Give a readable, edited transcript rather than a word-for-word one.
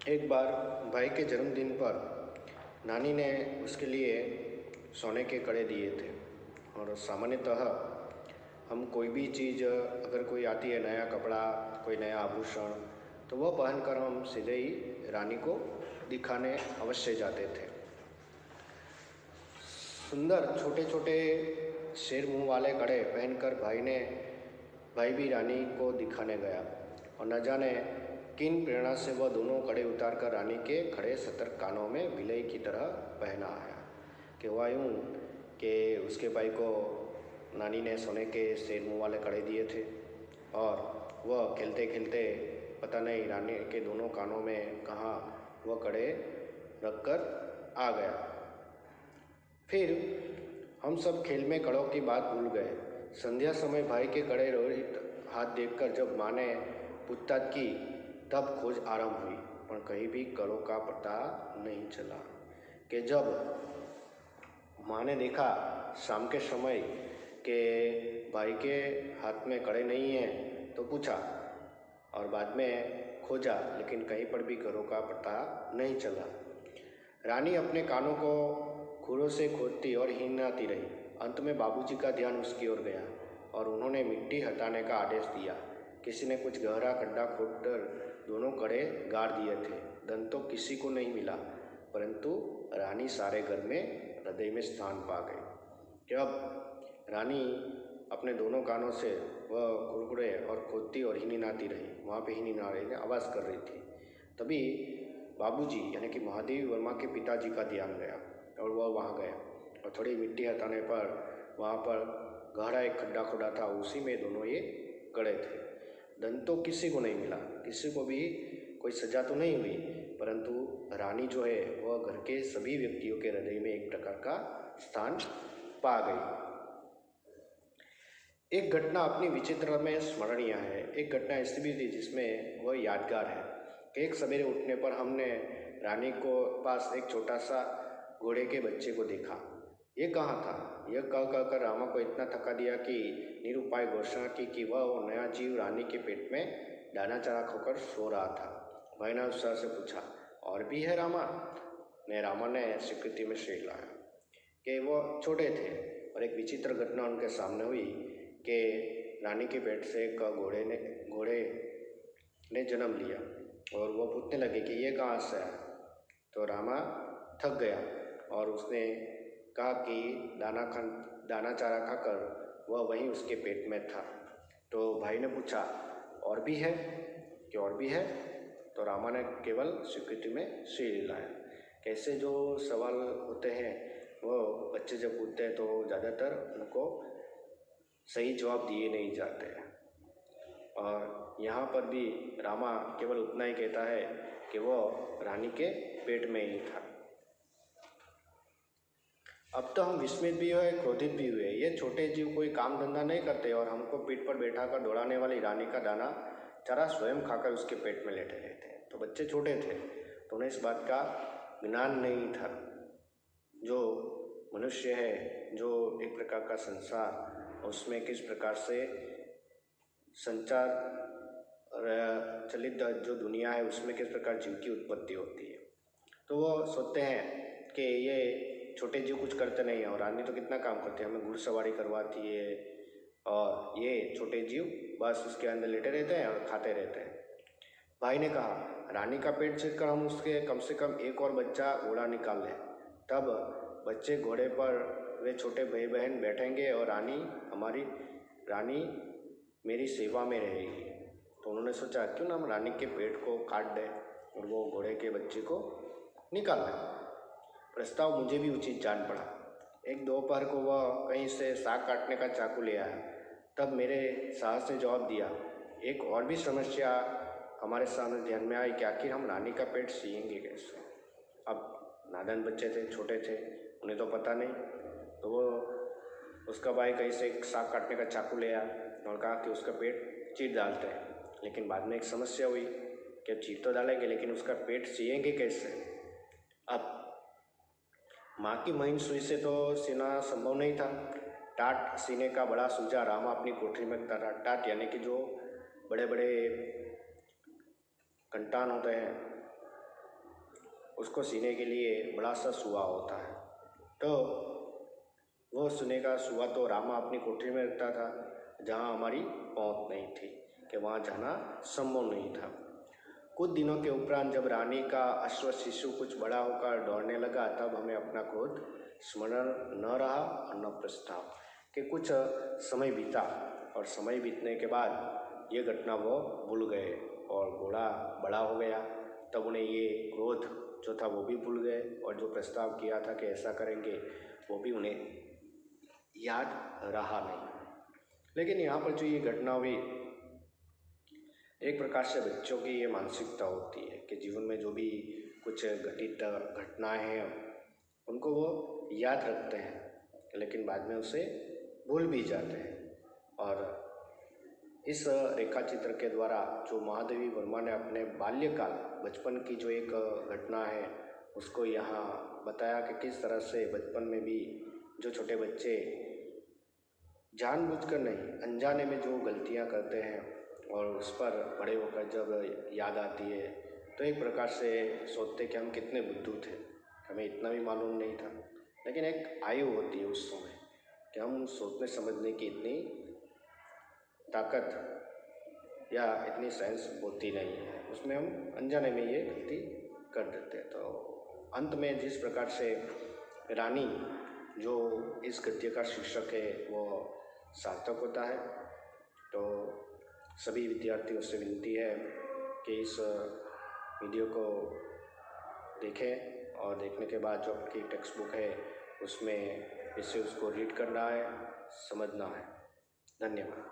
एक बार भाई के जन्मदिन पर नानी ने उसके लिए सोने के कड़े दिए थे। और सामान्यतः हम कोई भी चीज़ अगर कोई आती है, नया कपड़ा, कोई नया आभूषण, तो वह पहनकर हम सीधे ही रानी को दिखाने अवश्य जाते थे। सुंदर छोटे छोटे शेर मुंह वाले कड़े पहनकर भाई भी रानी को दिखाने गया। और न जाने किन प्रेरणा से वह दोनों कड़े उतारकर रानी के खड़े सतर्क कानों में विलय की तरह पहना आया। कि हुआ यूँ कि उसके भाई को नानी ने सोने के शेर मुंह वाले कड़े दिए थे और वह खेलते खेलते पता नहीं रानी के दोनों कानों में कहाँ वह कड़े रखकर आ गया। फिर हम सब खेल में कड़ों की बात भूल गए। संध्या समय भाई के कड़े रोहित हाथ देखकर जब माँ ने पूछताछ की तब खोज आरंभ हुई, पर कहीं भी कड़ों का पता नहीं चला। कि जब माँ ने देखा शाम के समय के भाई के हाथ में कड़े नहीं हैं तो पूछा और बाद में खोजा, लेकिन कहीं पर भी कड़ों का पता नहीं चला। रानी अपने कानों को खुरों से खोदती और हिनहाती रही। अंत में बाबूजी का ध्यान उसकी ओर गया और उन्होंने मिट्टी हटाने का आदेश दिया। किसी ने कुछ गहरा खड्डा खोदकर दोनों कड़े गाड़ दिए थे। धन तो किसी को नहीं मिला, परंतु रानी सारे घर में हृदय में स्थान पा गई। जब रानी अपने दोनों कानों से वह कुरकुरे और खोदती और हिनहाती रही, वहाँ पे हिनहाती आवाज़ कर रही थी। तभी बाबूजी यानी कि महादेवी वर्मा के पिताजी का ध्यान गया और वह वहाँ गया और थोड़ी मिट्टी हटाने पर वहाँ पर गहरा एक खड्डा खोदा था, उसी में दोनों ये कड़े थे। धन तो किसी को नहीं मिला, किसी को भी कोई सजा तो नहीं हुई, परंतु रानी जो है वह घर के सभी व्यक्तियों के हृदय में एक प्रकार का स्थान पा गई। एक घटना अपनी विचित्र में स्मरणीय है। एक घटना ऐसी भी थी जिसमें वह यादगार है कि एक सवेरे उठने पर हमने रानी को पास एक छोटा सा घोड़े के बच्चे को देखा। ये कहाँ था, यह कह कहकर रामा को इतना थका दिया कि निरुपाय घोषणा की कि वह नया जीव रानी के पेट में दाना चारा खोकर सो रहा था। भाई ने उत्साह से पूछा, और भी है रामा? रामा ने स्वीकृति में सिर हिलाया कि वो छोटे थे और एक विचित्र घटना उनके सामने हुई कि रानी के पेट से एक घोड़े ने जन्म लिया और वो पूछने लगे कि ये कहाँ से है। तो रामा थक गया और उसने कहा कि दाना चारा खाकर वह वहीं उसके पेट में था। तो भाई ने पूछा, और भी है? कि और भी है? तो रामा ने केवल स्वीकृति में सिर हिलाया। कैसे जो सवाल होते हैं वो बच्चे जब पूछते हैं तो ज़्यादातर उनको सही जवाब दिए नहीं जाते हैं। और यहाँ पर भी रामा केवल उतना ही कहता है कि वो रानी के पेट में ही था। अब तो हम विस्मित भी हुए, क्रोधित भी हुए। ये छोटे जीव कोई काम धंधा नहीं करते और हमको पीठ पर बैठा कर दौड़ाने वाली रानी का दाना चारा स्वयं खाकर उसके पेट में लेटे रहते हैं। तो बच्चे छोटे थे तो उन्हें इस बात का ज्ञान नहीं था। जो मनुष्य है, जो एक प्रकार का संसार, उसमें किस प्रकार से संचार चलित जो दुनिया है उसमें किस प्रकार जीव की उत्पत्ति होती है। तो वो सोचते हैं कि ये छोटे जीव कुछ करते नहीं हैं और रानी तो कितना काम करती है, हमें घुड़सवारी करवाती है और ये छोटे जीव बस उसके अंदर लेटे रहते हैं और खाते रहते हैं। भाई ने कहा, रानी का पेट चीर कर हम उसके कम से कम एक और बच्चा घोड़ा निकाल लें, तब बच्चे घोड़े पर वे छोटे भाई बहन बैठेंगे और रानी मेरी सेवा में रहेगी। तो उन्होंने सोचा क्यों ना हम रानी के पेट को काट दें और वो घोड़े के बच्चे को निकाल दें। प्रस्ताव मुझे भी उचित जान पड़ा। एक दोपहर को वह कहीं से साग काटने का चाकू ले आया। तब मेरे साहस ने जवाब दिया। एक और भी समस्या हमारे सामने ध्यान में आई कि आखिर हम रानी का पेट सिएंगे कैसे। अब नादान बच्चे थे, छोटे थे, उन्हें तो पता नहीं। तो वो उसका भाई कहीं से एक साग काटने का चाकू ले आया और कहा कि उसका पेट चीर डालते हैं। लेकिन बाद में एक समस्या हुई कि चीर तो डालेंगे लेकिन उसका पेट सिएंगे कैसे। अब माँ की महीन सुई से तो सीना संभव नहीं था। टाट सीने का बड़ा सूझा। रामा अपनी कोठरी में टाट यानी कि जो बड़े बड़े कंटान होते हैं उसको सीने के लिए बड़ा सा सुआ होता है। तो वो सोने का सुआ तो रामा अपनी कोठरी में रखता था, जहाँ हमारी पहुँच नहीं थी, कि वहाँ जाना संभव नहीं था। कुछ दिनों के उपरांत जब रानी का अश्व शिशु कुछ बड़ा होकर दौड़ने लगा, तब हमें अपना क्रोध स्मरण न रहा और न प्रस्ताव, कि कुछ समय बीता और समय बीतने के बाद ये घटना वो भूल गए और घोड़ा बड़ा हो गया। तब उन्हें ये क्रोध जो था वो भी भूल गए और जो प्रस्ताव किया था कि ऐसा करेंगे वो भी उन्हें याद रहा नहीं। लेकिन यहाँ पर जो ये घटना हुई, एक प्रकार से बच्चों की ये मानसिकता होती है कि जीवन में जो भी कुछ घटित घटनाएं हैं उनको वो याद रखते हैं, लेकिन बाद में उसे भूल भी जाते हैं। और इस रेखा चित्र के द्वारा जो महादेवी वर्मा ने अपने बाल्यकाल बचपन की जो एक घटना है उसको यहाँ बताया कि किस तरह से बचपन में भी जो छोटे बच्चे जानबूझकर नहीं अनजाने में जो गलतियाँ करते हैं और उस पर बड़े होकर जब याद आती है तो एक प्रकार से सोचते कि हम कितने बुद्धू थे, हमें इतना भी मालूम नहीं था। लेकिन एक आयु होती है उस समय कि हम सोचने समझने की इतनी ताकत या इतनी सेंस होती नहीं है, उसमें हम अनजाने में ये गलती कर देते हैं। तो अंत में जिस प्रकार से रानी जो इस गद्य का शीर्षक है वो सार्थक होता है, तो सभी विद्यार्थियों से विनती है कि इस वीडियो को देखें और देखने के बाद जो आपकी टेक्स्ट बुक है उसमें इसे उसको रीड करना है, समझना है। धन्यवाद।